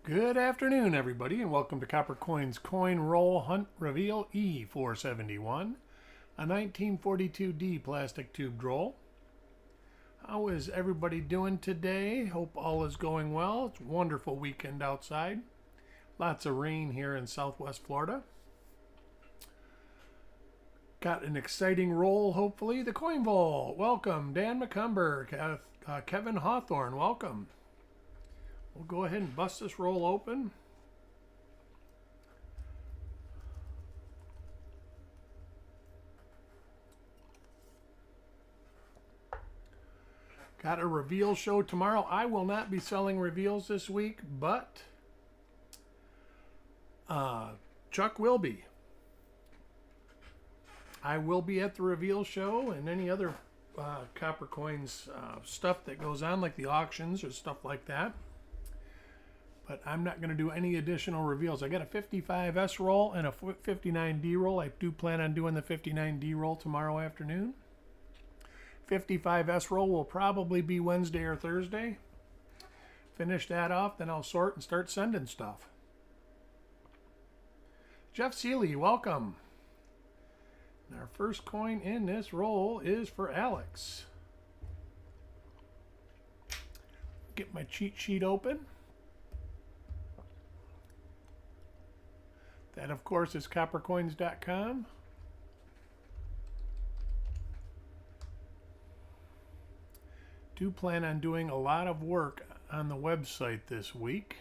Good afternoon, everybody, and welcome to Copper Coins Coin Roll Hunt Reveal E471, a 1942D plastic tube roll. How is everybody doing today? Hope all is going well. It's a wonderful weekend outside. Lots of rain here in Southwest Florida. Got an exciting roll, hopefully. The Coin Vault. Welcome, Dan McCumber, Kevin Hawthorne. Welcome. We'll go ahead and bust this roll open. Got a reveal show tomorrow. I will not be selling reveals this week, but Chuck will be. I will be at the reveal show and any other Copper Coins stuff that goes on, like the auctions or stuff like that. But I'm not going to do any additional reveals. I got a 55S roll and a 59D roll. I do plan on doing the 59D roll tomorrow afternoon. 55S roll will probably be Wednesday or Thursday. Finish that off, then I'll sort and start sending stuff. Jeff Seeley, welcome. And our first coin in this roll is for Alex. Get my cheat sheet open. That, of course, is coppercoins.com. Do plan on doing a lot of work on the website this week.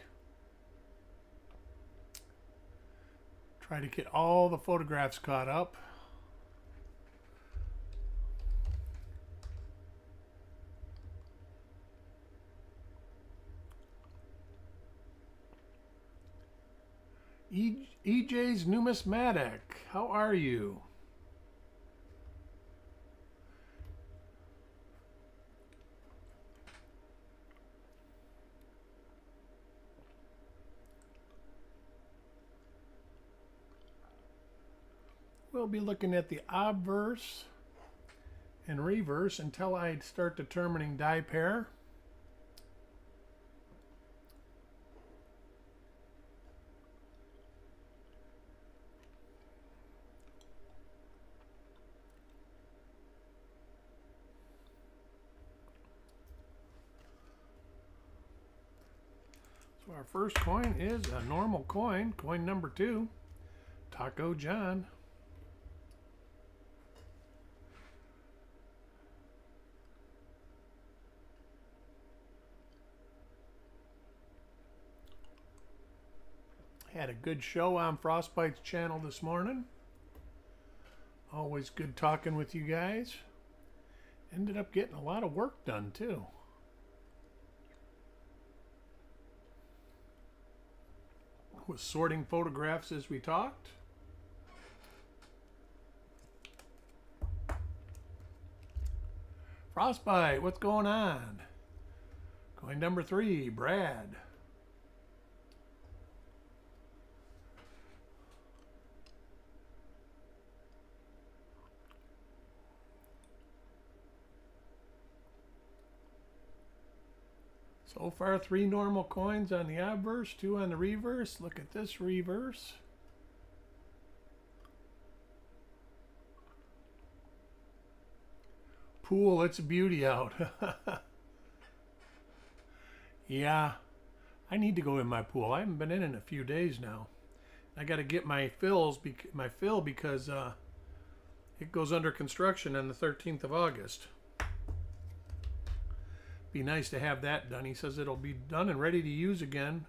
Try to get all the photographs caught up. EJ's Numismatic, how are you? We'll be looking at the obverse and reverse until I start determining die pair. So our first coin is a normal coin, coin number 2, Taco John. Had a good show on Frostbite's channel this morning. Always good talking with you guys. Ended up getting a lot of work done too. Was sorting photographs as we talked. Frostbite, what's going on? Coin number 3, Brad. So far, 3 normal coins on the obverse, 2 on the reverse. Look at this reverse. Pool, it's a beauty out. Yeah, I need to go in my pool. I haven't been in a few days now. I got to get my fill because it goes under construction on the 13th of August. Be nice to have that done. He says it'll be done and ready to use again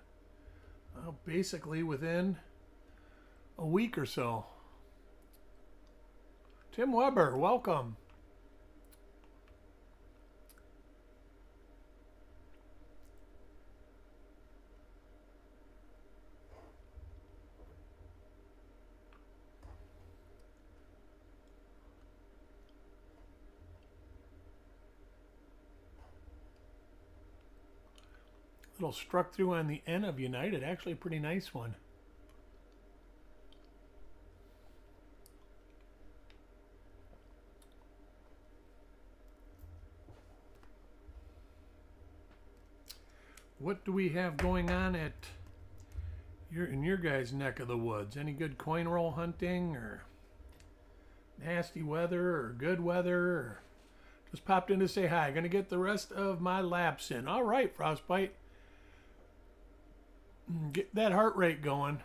basically within a week or so. Tim Weber, welcome. Little struck through on the N of United. Actually a pretty nice one. What do we have going on at You're in your guys' neck of the woods. Any good coin roll hunting or nasty weather or good weather? Or just popped in to say hi. Gonna get the rest of my laps in. All right, Frostbite. Get that heart rate going.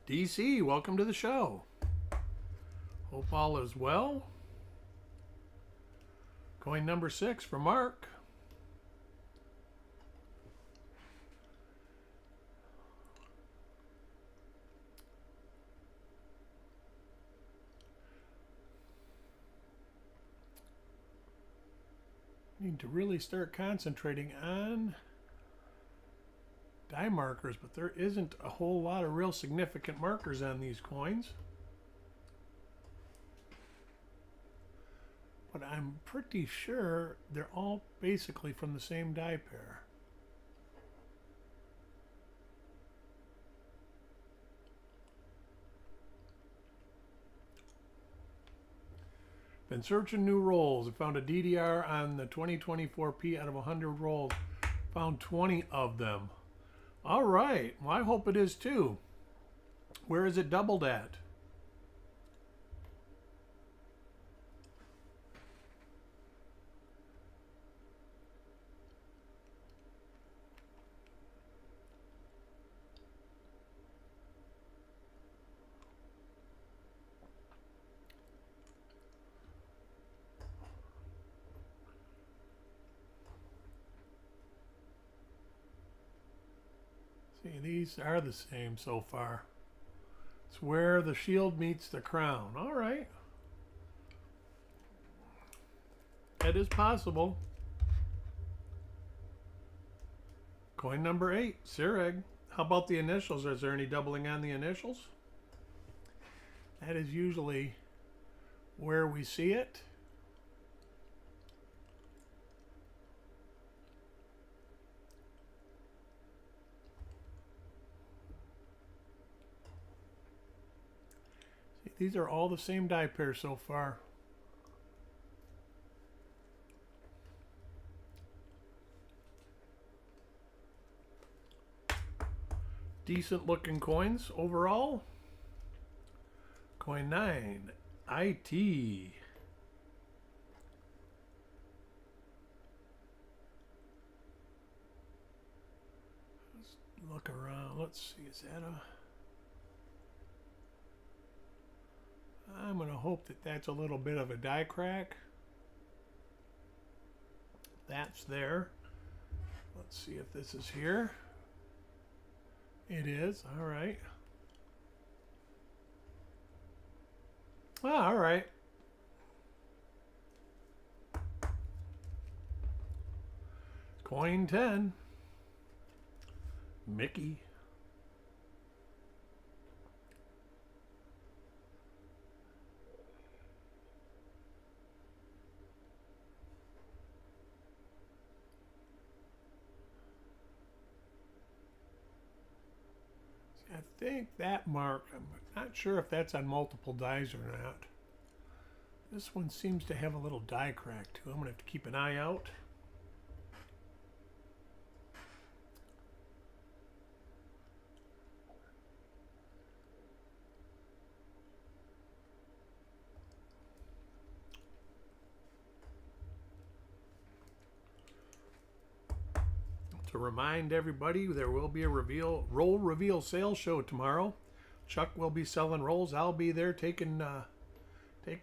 DC, welcome to the show. Hope all is well. Coin number 6 for Mark. Need to really start concentrating on die markers, but there isn't a whole lot of real significant markers on these coins. But I'm pretty sure they're all basically from the same die pair. Been searching new rolls. I found a DDR on the 2024P out of 100 rolls. Found 20 of them. All right. Well, I hope it is too. Where is it doubled at? See, these are the same so far. It's where the shield meets the crown. All right. That is possible. Coin number 8, Sireg. How about the initials? Is there any doubling on the initials? That is usually where we see it. See, these are all the same die pair so far. Decent looking coins overall. Coin 9, IT. Let's look around. Let's see, is that a... I'm going to hope that that's a little bit of a die crack. That's there. Let's see if this is here. It is. All right. Ah, all right. Coin 10. Mickey. I think that mark, I'm not sure if that's on multiple dies or not. This one seems to have a little die crack too. I'm going to have to keep an eye out. To remind everybody, there will be a roll reveal sales show tomorrow. Chuck will be selling rolls. I'll be there taking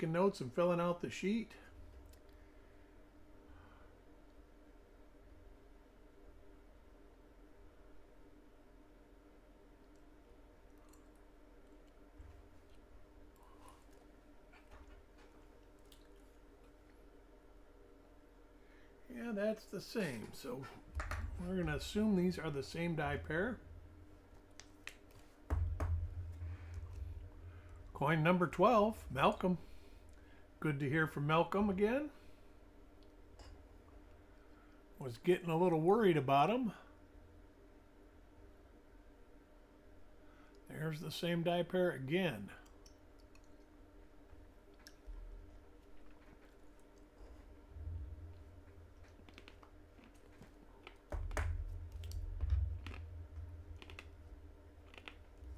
notes and filling out the sheet. Yeah, that's the same. So we're going to assume these are the same die pair. Coin number 12, Malcolm. Good to hear from Malcolm again. Was getting a little worried about them. There's the same die pair again.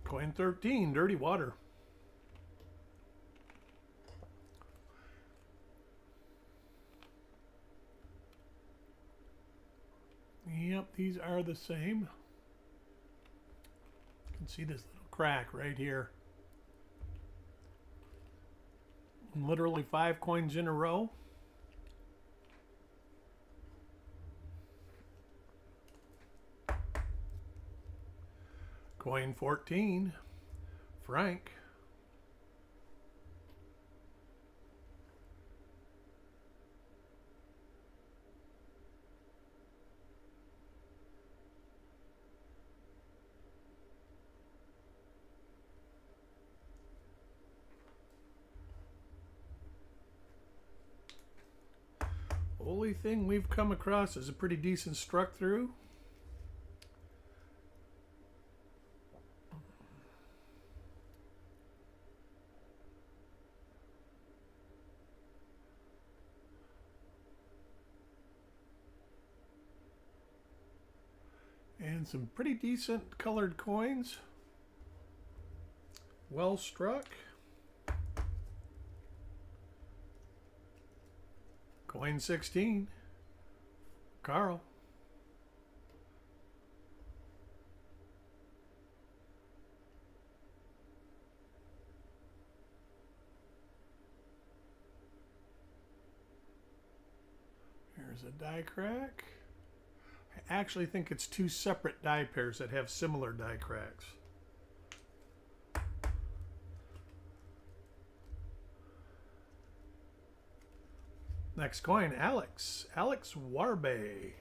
Coin 13, Dirty Water. Yep, these are the same. You can see this little crack right here. Literally 5 coins in a row. Coin 14, Frank. Only thing we've come across is a pretty decent struck through. And some pretty decent colored coins. Well struck. Coin 16, Carl. Here's a die crack. I actually think it's 2 separate die pairs that have similar die cracks. Next coin, Alex. Alex Warbe.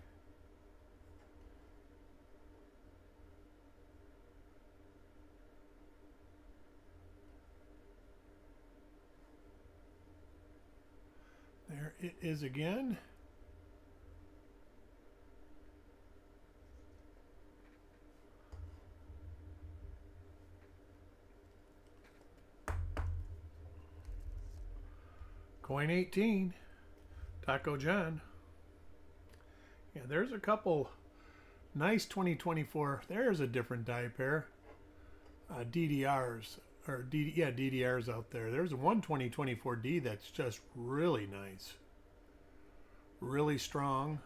There it is again. Coin 18. Taco John. Yeah, there's a couple nice 2024. There's a different die pair. DDRs. DDRs out there. There's one 2024D that's just really nice. Really strong.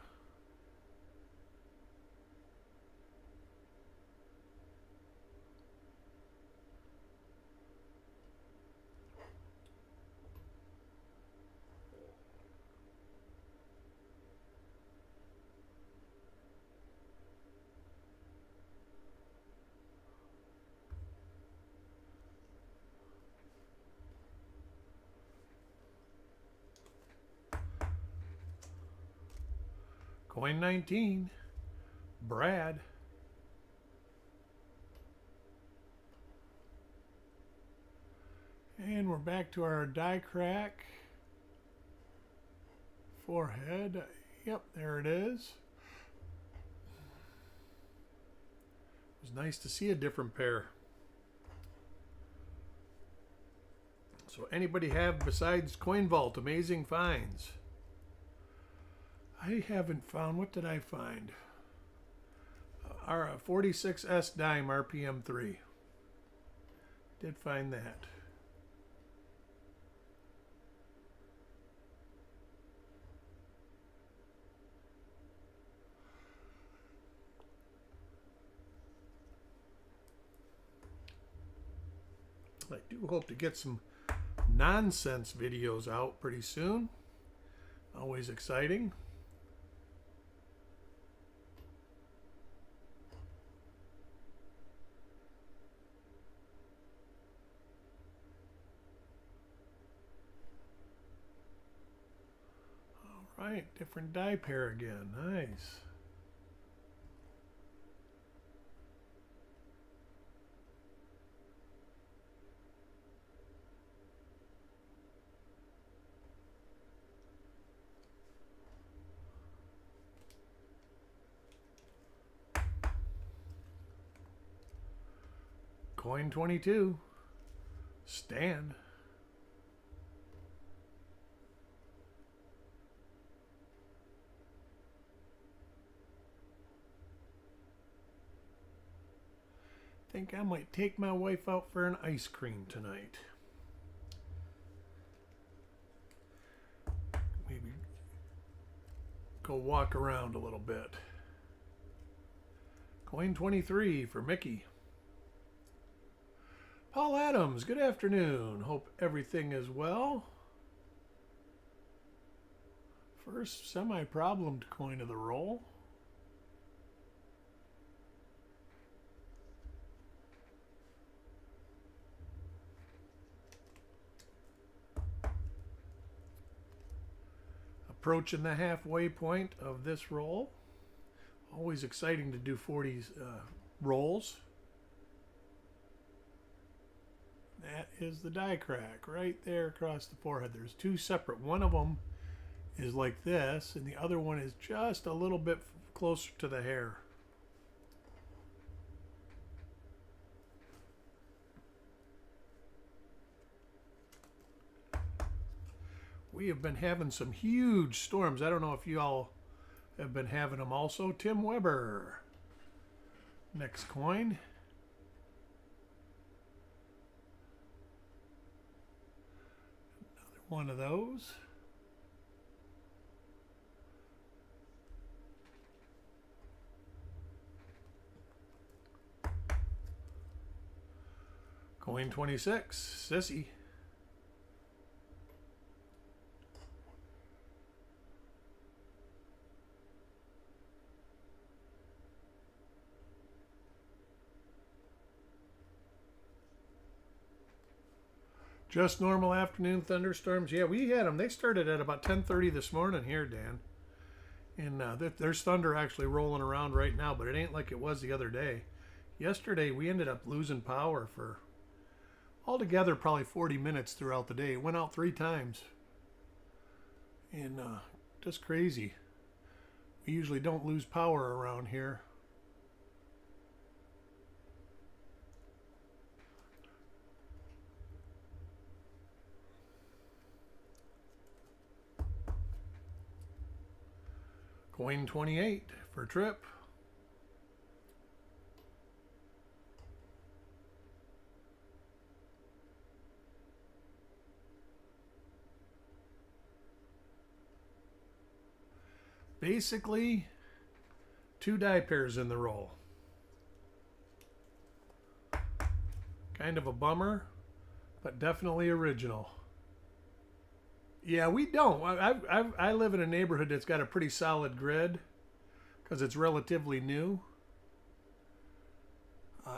Coin 19, Brad. And we're back to our die crack. Forehead. Yep, there it is. It was nice to see a different pair. So anybody have, besides Coin Vault, amazing finds? I haven't found, what did I find? Our 46S dime RPM 3. Did find that. I do hope to get some nonsense videos out pretty soon. Always exciting. All right, different die pair again. Nice. Coin 22. Stan. Think I might take my wife out for an ice cream tonight. Maybe go walk around a little bit. Coin 23 for Mickey. Paul Adams, good afternoon. Hope everything is well. First semi-problemed coin of the roll. Approaching the halfway point of this roll. Always exciting to do 40 rolls. That is the die crack right there across the forehead. There's two separate. One of them is like this, and the other one is just a little bit closer to the hair. We have been having some huge storms. I don't know if you all have been having them also. Tim Weber. Next coin. Another one of those. Coin 26. Sissy. Just normal afternoon thunderstorms. Yeah, we had them. They started at about 10:30 this morning here, Dan. And there's thunder actually rolling around right now, but it ain't like it was the other day. Yesterday, we ended up losing power for altogether probably 40 minutes throughout the day. It went out 3 times. And just crazy. We usually don't lose power around here. Coin 28 for Trip. Basically, 2 die pairs in the roll. Kind of a bummer, but definitely original. Yeah, we don't. I live in a neighborhood that's got a pretty solid grid because it's relatively new.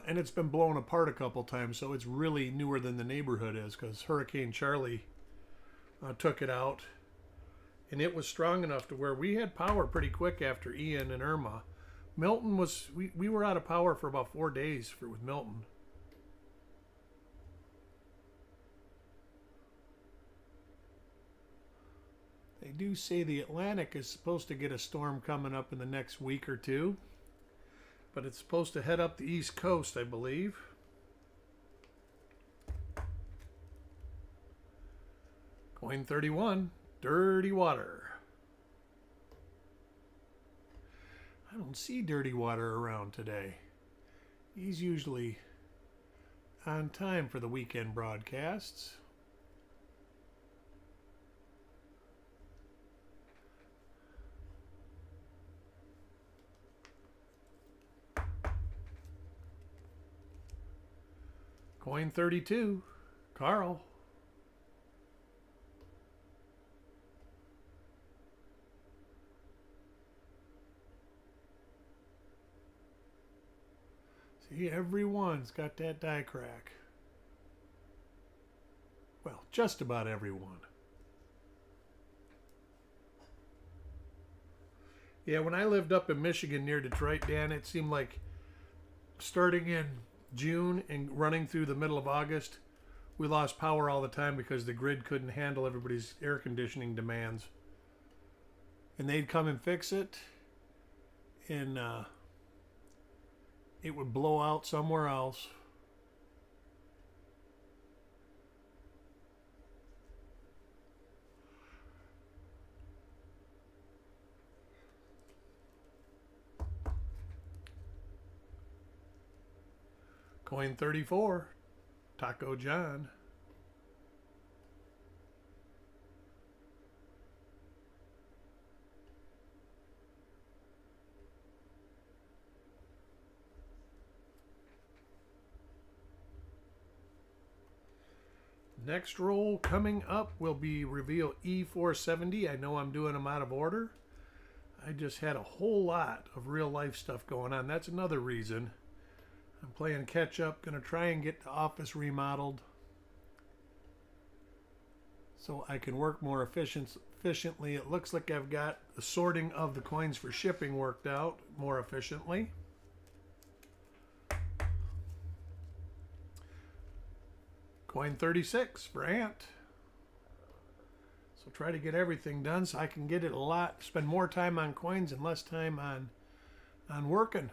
And it's been blown apart a couple times, so it's really newer than the neighborhood is because Hurricane Charlie took it out. And it was strong enough to where we had power pretty quick after Ian and Irma. Milton was, we were out of power for about 4 days with Milton. They do say the Atlantic is supposed to get a storm coming up in the next week or two. But it's supposed to head up the East Coast, I believe. Coin 31, Dirty Water. I don't see Dirty Water around today. He's usually on time for the weekend broadcasts. Coin 32, Carl. See, everyone's got that die crack. Well, just about everyone. Yeah, when I lived up in Michigan near Detroit, Dan, it seemed like starting in June and running through the middle of August, we lost power all the time because the grid couldn't handle everybody's air conditioning demands. And they'd come and fix it, and it would blow out somewhere else. Coin 34, Taco John. Next roll coming up will be reveal E470. I know I'm doing them out of order. I just had a whole lot of real life stuff going on. That's another reason I'm playing catch up. Going to try and get the office remodeled so I can work more efficiently. It looks like I've got the sorting of the coins for shipping worked out more efficiently. Coin 36 for Ant. So try to get everything done so I can get it spend more time on coins and less time on working.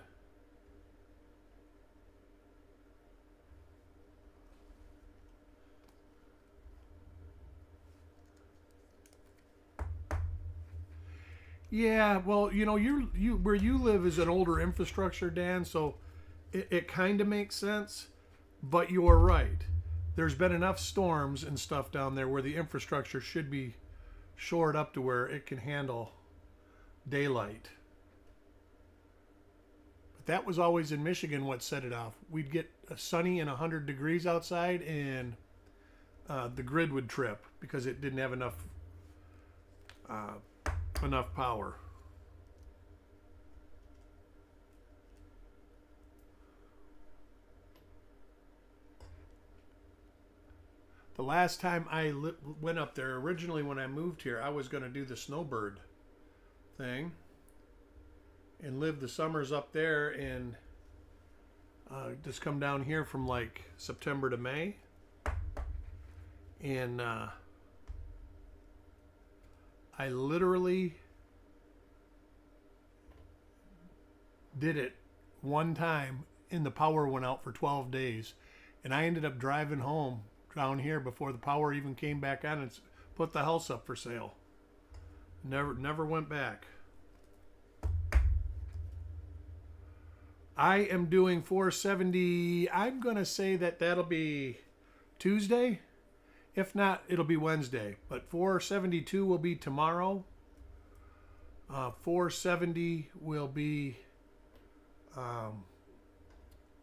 Yeah, well, you know, you where you live is an older infrastructure, Dan, so it kind of makes sense, but you're right. There's been enough storms and stuff down there where the infrastructure should be shored up to where it can handle daylight. But that was always in Michigan what set it off. We'd get sunny and 100 degrees outside, and the grid would trip because it didn't have enough power. The last time I went up there, originally when I moved here, I was going to do the snowbird thing and live the summers up there and just come down here from like September to May. And I literally did it one time and the power went out for 12 days. And I ended up driving home down here before the power even came back on and put the house up for sale. Never went back. I am doing 470. I'm going to say that'll be Tuesday. If not, it'll be Wednesday. But 472 will be tomorrow. 470 will be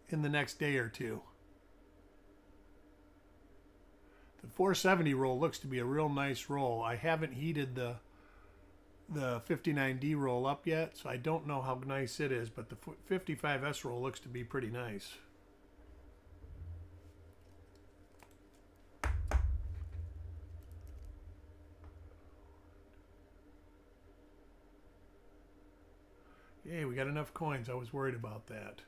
in the next day or two. The 470 roll looks to be a real nice roll. I haven't heated the 59D roll up yet, so I don't know how nice it is, but the 55S roll looks to be pretty nice. Yay, we got enough coins. I was worried about that.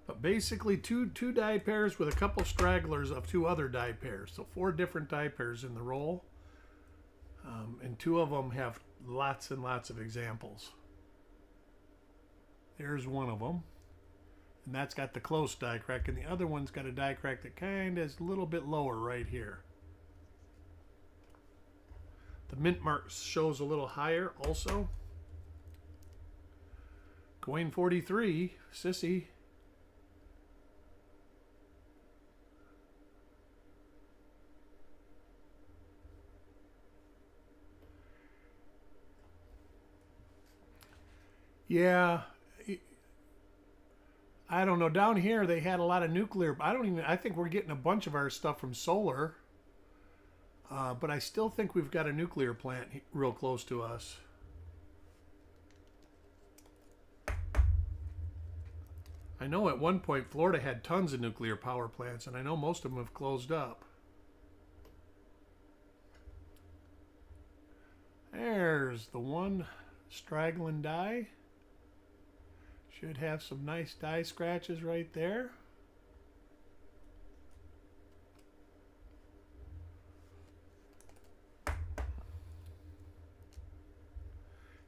But basically two die pairs with a couple stragglers of two other die pairs. So 4 different die pairs in the roll. And 2 of them have lots and lots of examples. There's one of them. And that's got the close die crack. And the other one's got a die crack that kind of is a little bit lower right here. The mint mark shows a little higher also. Coin 43, Sissy. Yeah, I don't know. Down here they had a lot of nuclear. I think we're getting a bunch of our stuff from solar. But I still think we've got a nuclear plant real close to us. I know at one point Florida had tons of nuclear power plants, and I know most of them have closed up. There's the one straggling die. Should have some nice die scratches right there.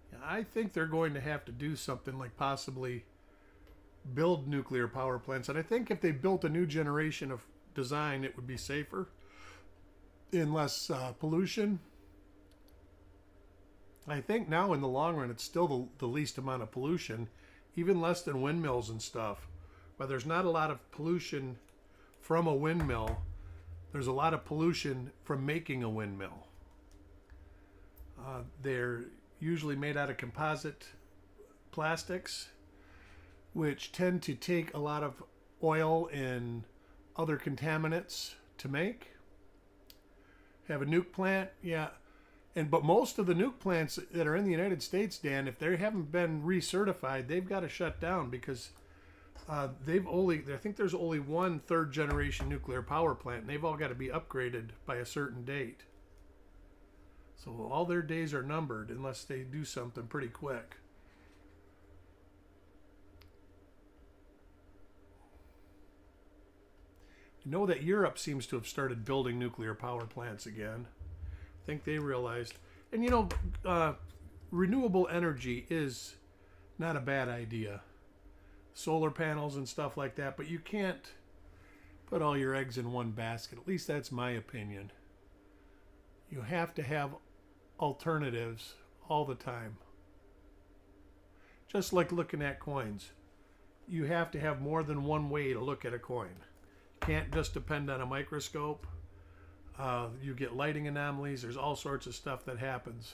Yeah, I think they're going to have to do something like possibly build nuclear power plants. And I think if they built a new generation of design, it would be safer and less pollution. I think now in the long run, it's still the least amount of pollution, even less than windmills and stuff. But there's not a lot of pollution from a windmill. There's a lot of pollution from making a windmill. They're usually made out of composite plastics, which tend to take a lot of oil and other contaminants to make. Have a nuke plant, yeah. But most of the nuke plants that are in the United States, Dan, if they haven't been recertified, they've got to shut down because I think there's only one third generation nuclear power plant, and they've all got to be upgraded by a certain date. So all their days are numbered unless they do something pretty quick. I know that Europe seems to have started building nuclear power plants again. I think they realized, and renewable energy is not a bad idea. Solar panels and stuff like that, but you can't put all your eggs in one basket. At least that's my opinion. You have to have alternatives all the time. Just like looking at coins. You have to have more than one way to look at a coin. You can't just depend on a microscope. You get lighting anomalies. There's all sorts of stuff that happens.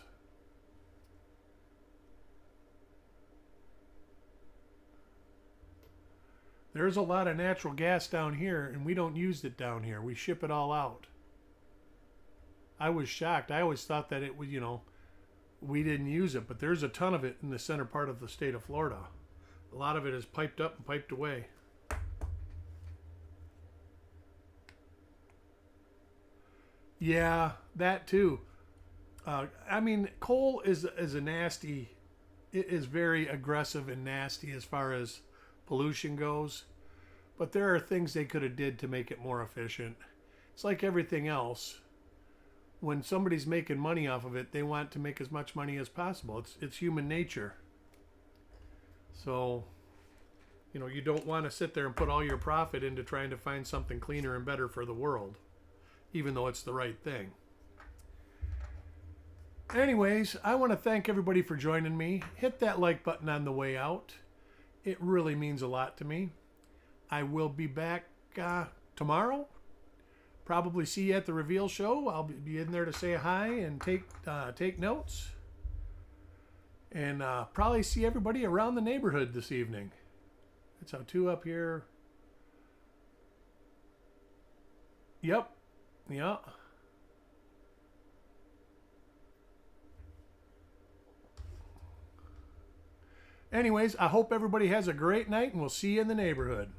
There's a lot of natural gas down here, and we don't use it down here. We ship it all out. I was shocked. I always thought that it was, we didn't use it, but there's a ton of it in the center part of the state of Florida. A lot of it is piped up and piped away. Yeah, that too. Coal is a nasty. It is very aggressive and nasty as far as pollution goes. But there are things they could have did to make it more efficient. It's like everything else. When somebody's making money off of it, they want to make as much money as possible. It's human nature. So, you don't want to sit there and put all your profit into trying to find something cleaner and better for the world, even though it's the right thing. Anyways, I want to thank everybody for joining me. Hit that like button on the way out. It really means a lot to me. I will be back tomorrow. Probably see you at the reveal show. I'll be in there to say hi and take notes. And probably see everybody around the neighborhood this evening. That's how two up here. Yep. Yeah. Anyways, I hope everybody has a great night, and we'll see you in the neighborhood.